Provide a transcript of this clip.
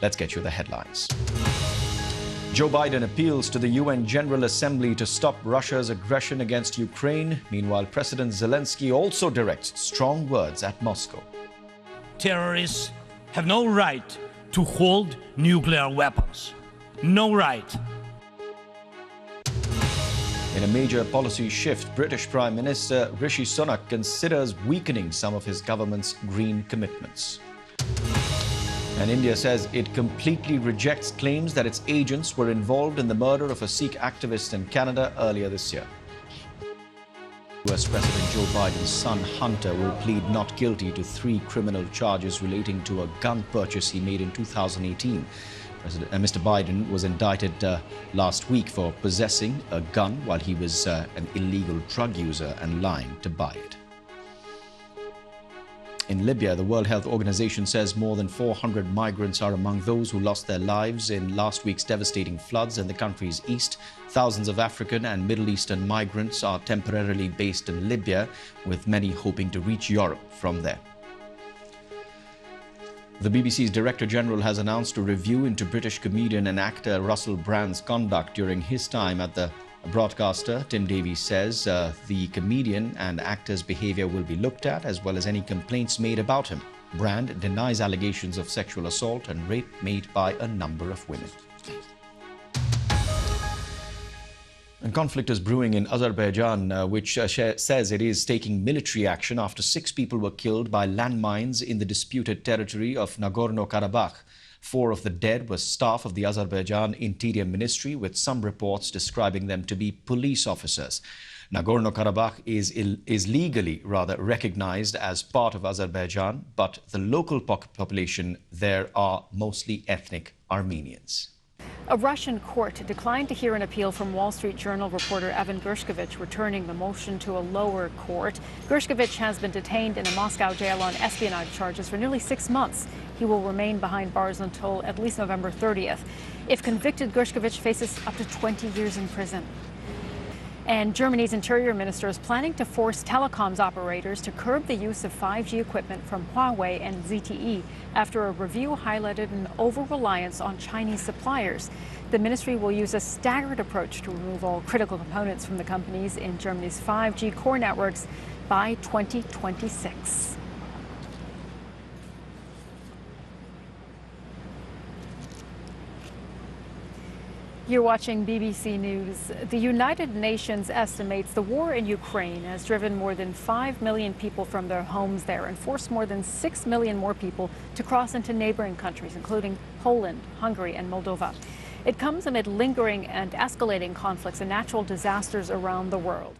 Let's get you the headlines. Joe Biden appeals to the UN General Assembly to stop Russia's aggression against Ukraine. Meanwhile, President Zelensky also directs strong words at Moscow. Terrorists have no right to hold nuclear weapons. No right. In a major policy shift, British Prime Minister Rishi Sunak considers weakening some of his government's green commitments. And India says it completely rejects claims that its agents were involved in the murder of a Sikh activist in Canada earlier this year. US President Joe Biden's son Hunter will plead not guilty to 3 criminal charges relating to a gun purchase he made in 2018. Mr. Biden was indicted last week for possessing a gun while he was an illegal drug user and lying to buy it. In Libya, the World Health Organization says more than 400 migrants are among those who lost their lives in last week's devastating floods in the country's east. Thousands of African and Middle Eastern migrants are temporarily based in Libya, with many hoping to reach Europe from there. The BBC's Director General has announced a review into British comedian and actor Russell Brand's conduct during his time at the broadcaster. Tim Davies says the comedian and actor's behavior will be looked at, as well as any complaints made about him. Brand denies allegations of sexual assault and rape made by a number of women. And conflict is brewing in Azerbaijan, which says it is taking military action after 6 people were killed by landmines in the disputed territory of Nagorno-Karabakh. 4 of the dead were staff of the Azerbaijan Interior Ministry, with some reports describing them to be police officers. Nagorno-Karabakh is legally recognized as part of Azerbaijan, but the local population there are mostly ethnic Armenians. A Russian court declined to hear an appeal from Wall Street Journal reporter Evan Gershkovich, returning the motion to a lower court. Gershkovich has been detained in a Moscow jail on espionage charges for nearly 6 months. He will remain behind bars until at least November 30th. If convicted, Gershkovich faces up to 20 years in prison. And Germany's interior minister is planning to force telecoms operators to curb the use of 5G equipment from Huawei and ZTE after a review highlighted an over-reliance on Chinese suppliers. The ministry will use a staggered approach to remove all critical components from the companies in Germany's 5G core networks by 2026. You're watching BBC News. The United Nations estimates the war in Ukraine has driven more than 5 million people from their homes there and forced more than 6 million more people to cross into neighboring countries, including Poland, Hungary, and Moldova. It comes amid lingering and escalating conflicts and natural disasters around the world.